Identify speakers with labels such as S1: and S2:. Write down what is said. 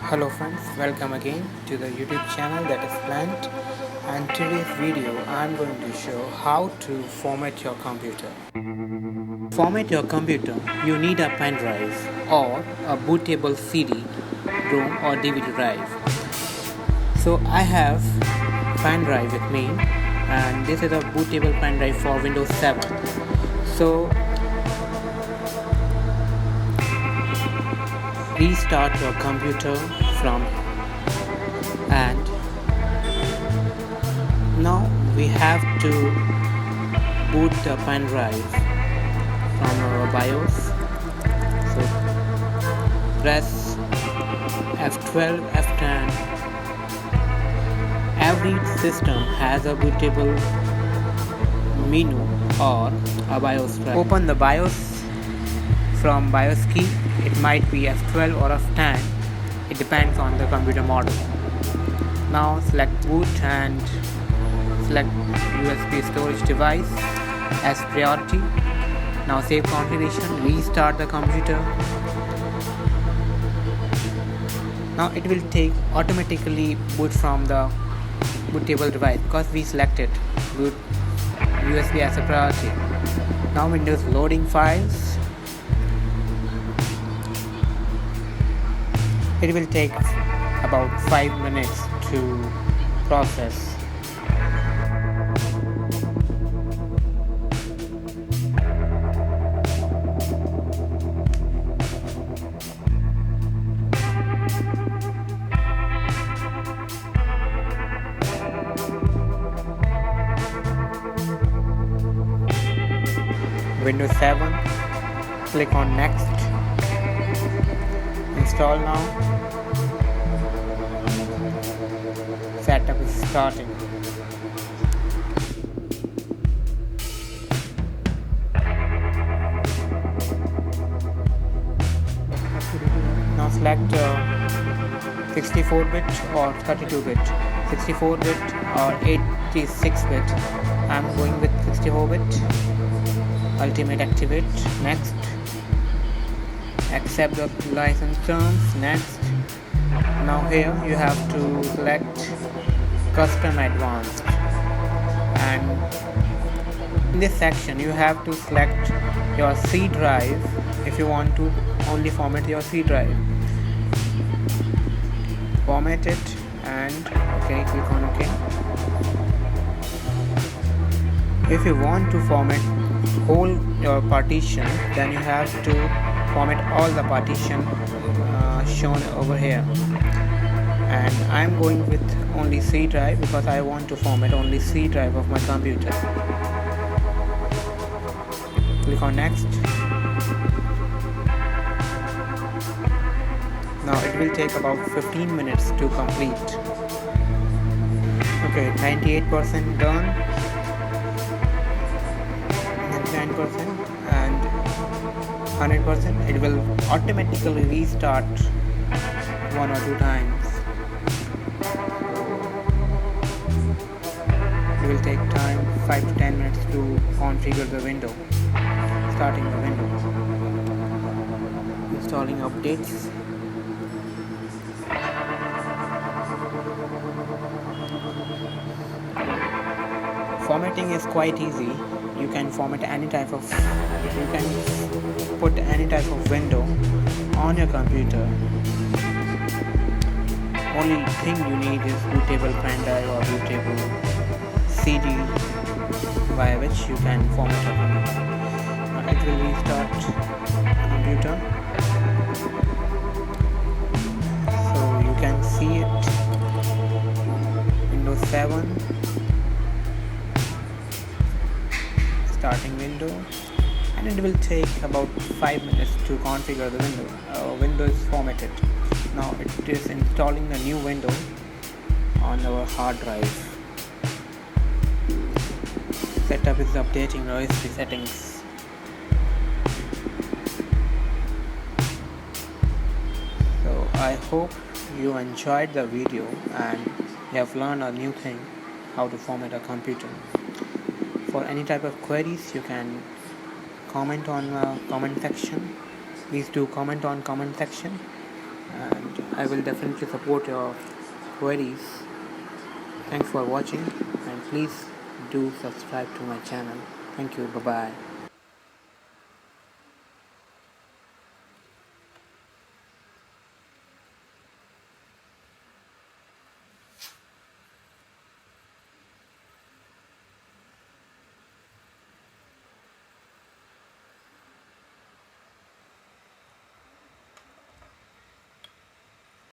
S1: Hello friends, welcome again to the YouTube channel that is Plant, and today's video I'm going to show how to format your computer. Format your computer, you need a pen drive or a bootable CD, ROM or DVD drive. So I have pen drive with me, and this is a bootable pen drive for Windows 7. So restart your computer from, and now we have to boot the pen drive from our BIOS. So press F12, F10. Every system has a bootable menu or a BIOS drive. Open the BIOS from BIOS key. It might be F12 or F10. It depends on the computer model. Now select boot and select USB storage device as priority. Now save configuration, restart the computer. Now it will take automatically boot from the bootable device because we selected boot USB as a priority. Now Windows loading files. It will take about 5 minutes to process. Windows 7, click on next, install now. Setup is starting. Now select 64-bit or 32-bit, 64-bit or 86-bit. I'm going with 64-bit. Ultimate activate, next. Accept the license terms, next. Now here you have to select custom advanced, and in this section you have to select your C drive if you want to only format your C drive. Format it and okay, click on OK. If you want to format whole your partition, then you have to format all the partition shown over here, and I'm going with only C drive because I want to format only C drive of my computer. Click on next. Now it will take about 15 minutes to complete. Okay, 98% done, 99% and 100%. It will automatically restart 1 or 2 times. It will take time 5 to 10 minutes to configure the window. Starting the window. Installing updates. Formatting is quite easy. You can format any type of, you can put any type of window on your computer. Only thing you need is bootable pen drive or bootable CD via which you can format your computer. Now it will restart the computer. So you can see it. Windows 7. Starting window, and it will take about 5 minutes to configure the window. Window is formatted. Now it is installing a new window on our hard drive. Setup is updating registry settings. So I hope you enjoyed the video and you have learned a new thing, how to format a computer. For any type of queries, you can comment on comment section. Please do comment on comment section, and I will definitely support your queries. Thanks for watching, and please do subscribe to my channel. Thank you. Bye bye.